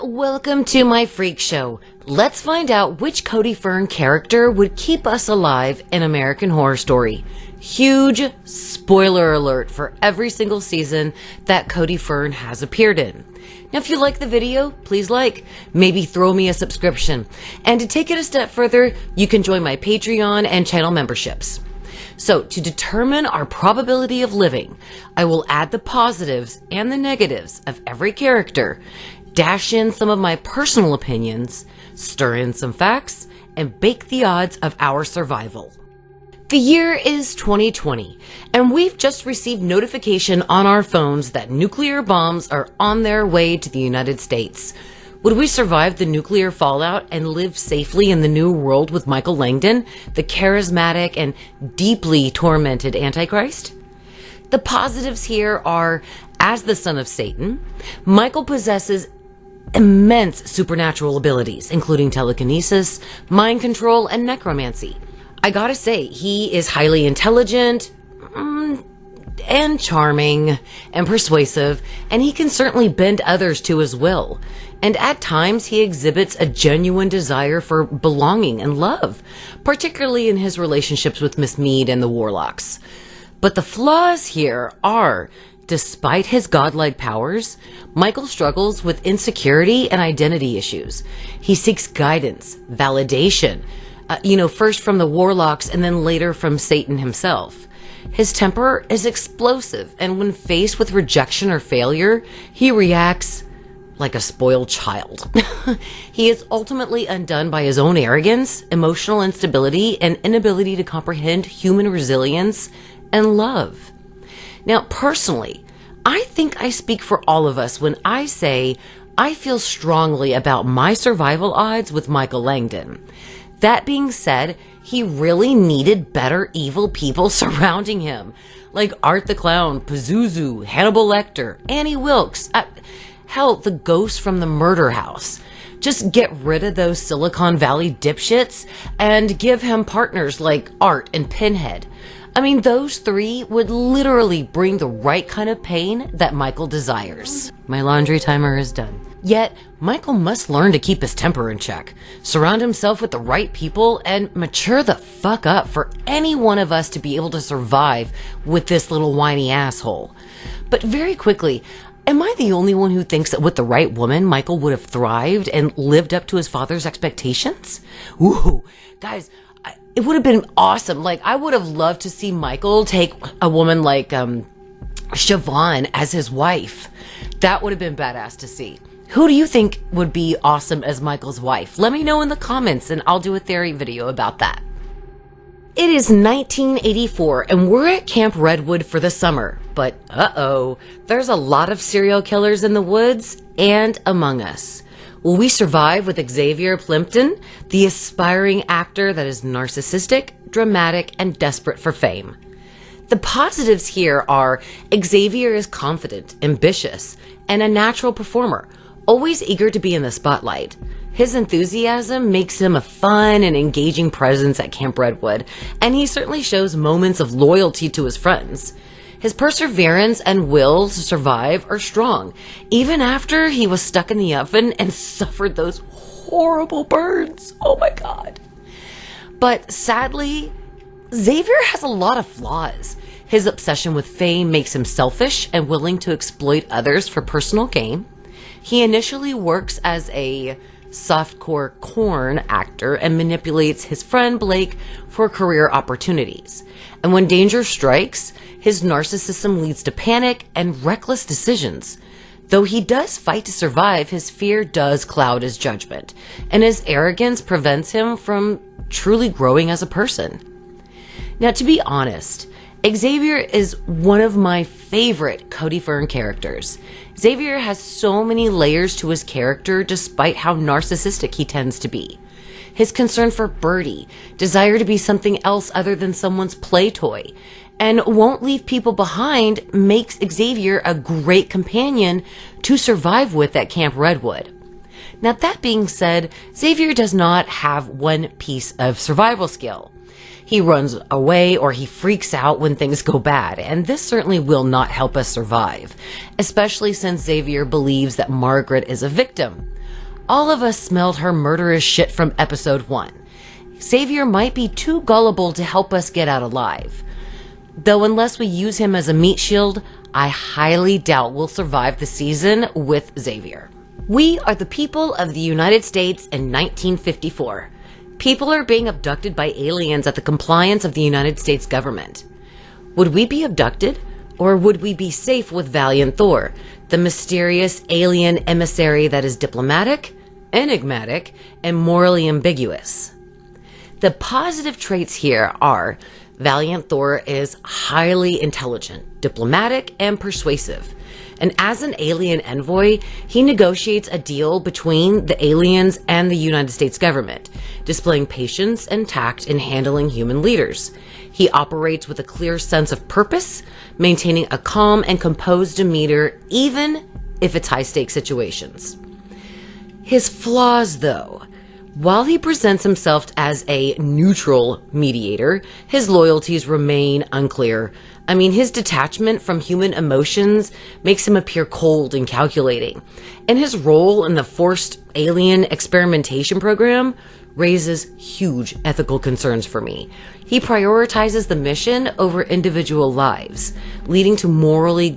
welcome to my freak show. Let's find out which Cody Fern character would keep us alive in American Horror Story. Huge spoiler alert for every single season that Cody Fern has appeared in. Now, if you like the video, please like, maybe throw me a subscription. And to take it a step further, you can join my Patreon and channel memberships. So, to determine our probability of living, I will add the positives and the negatives of every character, dash in some of my personal opinions, stir in some facts, and bake the odds of our survival. The year is 2020, and we've just received notification on our phones that nuclear bombs are on their way to the United States. Would we survive the nuclear fallout and live safely in the new world with Michael Langdon, the charismatic and deeply tormented Antichrist? The positives here are, as the son of Satan, Michael possesses immense supernatural abilities, including telekinesis, mind control, and necromancy. I gotta say, he is highly intelligent, and charming, and persuasive, and he can certainly bend others to his will. And at times, he exhibits a genuine desire for belonging and love, particularly in his relationships with Miss Mead and the Warlocks. But the flaws here are, despite his godlike powers, Michael struggles with insecurity and identity issues. He seeks guidance, validation, first from the Warlocks and then later from Satan himself. His temper is explosive, and when faced with rejection or failure, he reacts like a spoiled child. He is ultimately undone by his own arrogance, emotional instability, and inability to comprehend human resilience and love. Now, personally, I think I speak for all of us when I say I feel strongly about my survival odds with Michael Langdon. That being said, he really needed better evil people surrounding him, like Art the Clown, Pazuzu, Hannibal Lecter, Annie Wilkes, hell, the ghost from the murder house. Just get rid of those Silicon Valley dipshits and give him partners like Art and Pinhead. I mean, those three would literally bring the right kind of pain that Michael desires. My laundry timer is done. Yet, Michael must learn to keep his temper in check, surround himself with the right people, and mature the fuck up for any one of us to be able to survive with this little whiny asshole. But very quickly, am I the only one who thinks that with the right woman, Michael would have thrived and lived up to his father's expectations? Ooh, guys, it would have been awesome. Like, I would have loved to see Michael take a woman like Siobhan as his wife. That would have been badass to see. Who do you think would be awesome as Michael's wife? Let me know in the comments and I'll do a theory video about that. It is 1984 and we're at Camp Redwood for the summer, but there's a lot of serial killers in the woods and among us. Will we survive with Xavier Plimpton, the aspiring actor that is narcissistic, dramatic, and desperate for fame? The positives here are Xavier is confident, ambitious, and a natural performer, always eager to be in the spotlight. His enthusiasm makes him a fun and engaging presence at Camp Redwood, and he certainly shows moments of loyalty to his friends. His perseverance and will to survive are strong, even after he was stuck in the oven and suffered those horrible burns. Oh my God. But sadly, Xavier has a lot of flaws. His obsession with fame makes him selfish and willing to exploit others for personal gain. He initially works as a softcore corn actor and manipulates his friend Blake for career opportunities. And when danger strikes, his narcissism leads to panic and reckless decisions. Though he does fight to survive, his fear does cloud his judgment, and his arrogance prevents him from truly growing as a person. Now, to be honest, Xavier is one of my favorite Cody Fern characters. Xavier has so many layers to his character despite how narcissistic he tends to be. His concern for Birdie, desire to be something else other than someone's play toy, and won't leave people behind makes Xavier a great companion to survive with at Camp Redwood. Now, that being said, Xavier does not have one piece of survival skill. He runs away or he freaks out when things go bad, and this certainly will not help us survive, especially since Xavier believes that Margaret is a victim. All of us smelled her murderous shit from episode 1. Xavier might be too gullible to help us get out alive. Though unless we use him as a meat shield, I highly doubt we'll survive the season with Xavier. We are the people of the United States in 1954. People are being abducted by aliens at the compliance of the United States government. Would we be abducted, or would we be safe with Valiant Thor, the mysterious alien emissary that is diplomatic, enigmatic, and morally ambiguous? The positive traits here are Valiant Thor is highly intelligent, diplomatic, and persuasive. And as an alien envoy, he negotiates a deal between the aliens and the United States government, displaying patience and tact in handling human leaders. He operates with a clear sense of purpose, maintaining a calm and composed demeanor, even if it's high-stakes situations. His flaws, though. While he presents himself as a neutral mediator, his loyalties remain unclear. I mean, his detachment from human emotions makes him appear cold and calculating. And his role in the forced alien experimentation program raises huge ethical concerns for me. He prioritizes the mission over individual lives, leading to morally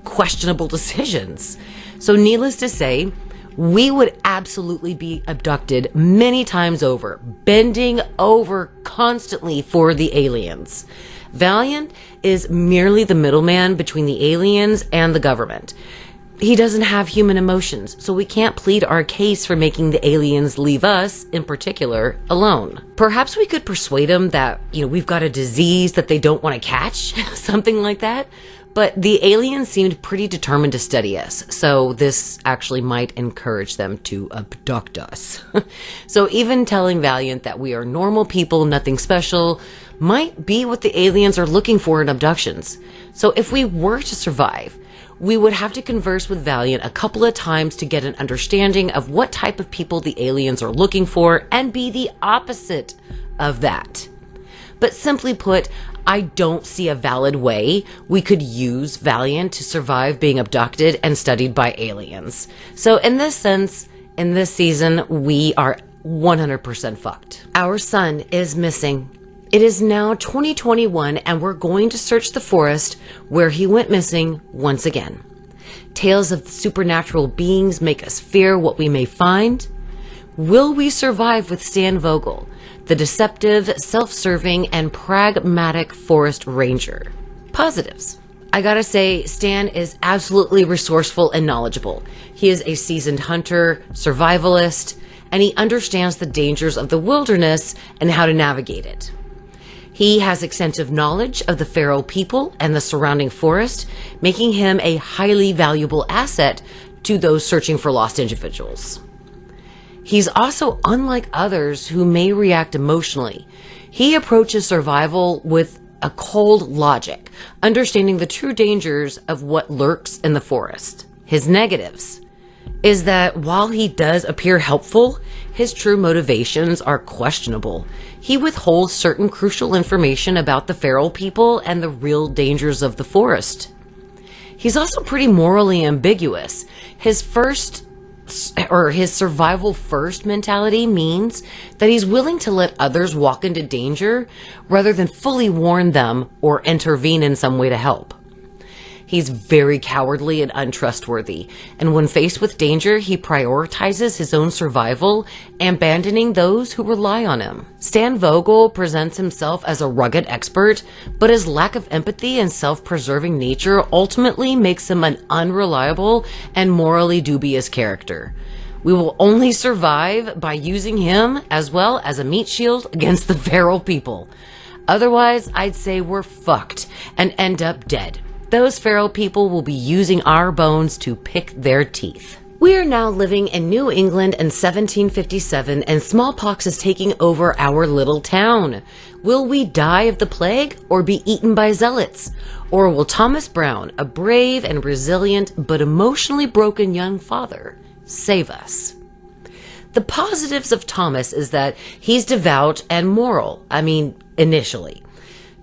questionable decisions. So needless to say, we would absolutely be abducted many times over, bending over constantly for the aliens. Valiant is merely the middleman between the aliens and the government. He doesn't have human emotions, so we can't plead our case for making the aliens leave us, in particular, alone. Perhaps we could persuade him that, we've got a disease that they don't want to catch, something like that. But the aliens seemed pretty determined to study us, so this actually might encourage them to abduct us. So even telling Valiant that we are normal people, nothing special, might be what the aliens are looking for in abductions. So if we were to survive, we would have to converse with Valiant a couple of times to get an understanding of what type of people the aliens are looking for and be the opposite of that. But simply put, I don't see a valid way we could use Valiant to survive being abducted and studied by aliens. So in this sense, in this season, we are 100% fucked. Our son is missing. It is now 2021 and we're going to search the forest where he went missing once again. Tales of supernatural beings make us fear what we may find. Will we survive with Stan Vogel, the deceptive, self-serving, and pragmatic forest ranger? Positives. I gotta say, Stan is absolutely resourceful and knowledgeable. He is a seasoned hunter, survivalist, and he understands the dangers of the wilderness and how to navigate it. He has extensive knowledge of the feral people and the surrounding forest, making him a highly valuable asset to those searching for lost individuals. He's also unlike others who may react emotionally. He approaches survival with a cold logic, understanding the true dangers of what lurks in the forest. His negatives is that while he does appear helpful, his true motivations are questionable. He withholds certain crucial information about the feral people and the real dangers of the forest. He's also pretty morally ambiguous. His survival first mentality means that he's willing to let others walk into danger rather than fully warn them or intervene in some way to help. He's very cowardly and untrustworthy, and when faced with danger, he prioritizes his own survival, abandoning those who rely on him. Stan Vogel presents himself as a rugged expert, but his lack of empathy and self-preserving nature ultimately makes him an unreliable and morally dubious character. We will only survive by using him as well as a meat shield against the feral people. Otherwise, I'd say we're fucked and end up dead. Those feral people will be using our bones to pick their teeth. We are now living in New England in 1757 and smallpox is taking over our little town. Will we die of the plague or be eaten by zealots? Or will Thomas Brown, a brave and resilient but emotionally broken young father, save us? The positives of Thomas is that he's devout and moral. Initially.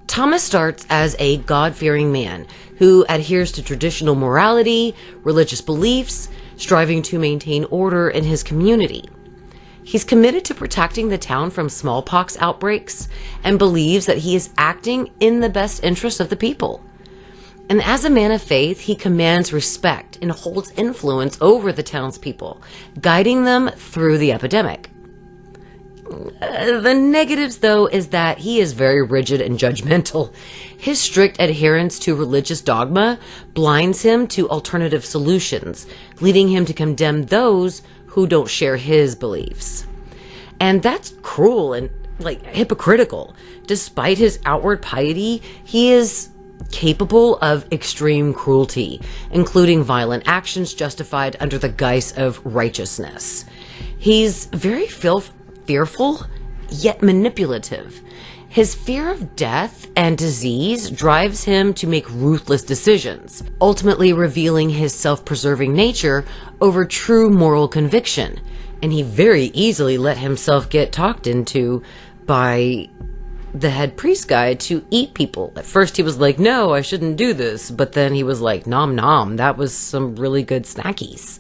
Thomas starts as a God-fearing man who adheres to traditional morality, religious beliefs, striving to maintain order in his community. He's committed to protecting the town from smallpox outbreaks and believes that he is acting in the best interest of the people. And as a man of faith, he commands respect and holds influence over the townspeople, guiding them through the epidemic. The negatives, though, is that he is very rigid and judgmental. His strict adherence to religious dogma blinds him to alternative solutions, leading him to condemn those who don't share his beliefs. And that's cruel and, hypocritical. Despite his outward piety, he is capable of extreme cruelty, including violent actions justified under the guise of righteousness. He's very fearful, yet manipulative. His fear of death and disease drives him to make ruthless decisions, ultimately revealing his self-preserving nature over true moral conviction. And he very easily let himself get talked into by the head priest guy to eat people. At first he was like, no, I shouldn't do this. But then he was like, nom nom, that was some really good snackies.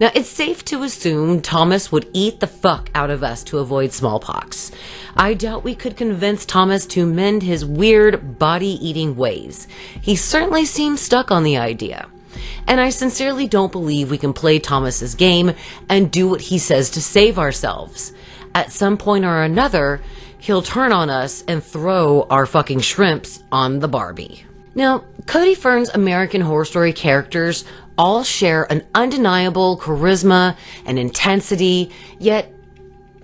Now, it's safe to assume Thomas would eat the fuck out of us to avoid smallpox. I doubt we could convince Thomas to mend his weird body-eating ways. He certainly seems stuck on the idea. And I sincerely don't believe we can play Thomas's game and do what he says to save ourselves. At some point or another, he'll turn on us and throw our fucking shrimps on the Barbie. Now, Cody Fern's American Horror Story characters all share an undeniable charisma and intensity, yet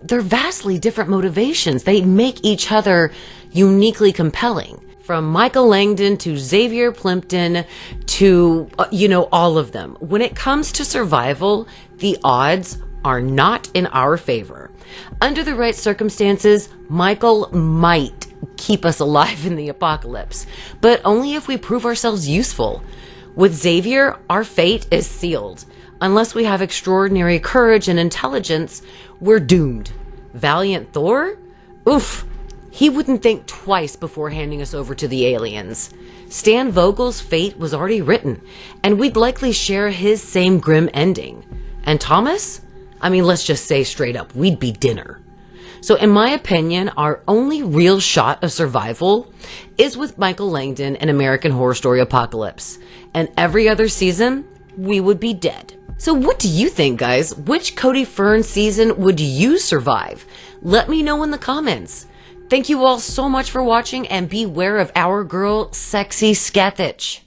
they're vastly different motivations. They make each other uniquely compelling. From Michael Langdon to Xavier Plimpton to, all of them. When it comes to survival, the odds are not in our favor. Under the right circumstances, Michael might keep us alive in the apocalypse, but only if we prove ourselves useful. With Xavier, our fate is sealed. Unless we have extraordinary courage and intelligence, we're doomed. Valiant Thor? Oof. He wouldn't think twice before handing us over to the aliens. Stan Vogel's fate was already written, and we'd likely share his same grim ending. And Thomas? Let's just say straight up, we'd be dinner. So in my opinion, our only real shot of survival is with Michael Langdon and American Horror Story Apocalypse. And every other season, we would be dead. So what do you think, guys? Which Cody Fern season would you survive? Let me know in the comments. Thank you all so much for watching, and beware of our girl, Sexy Scathitch.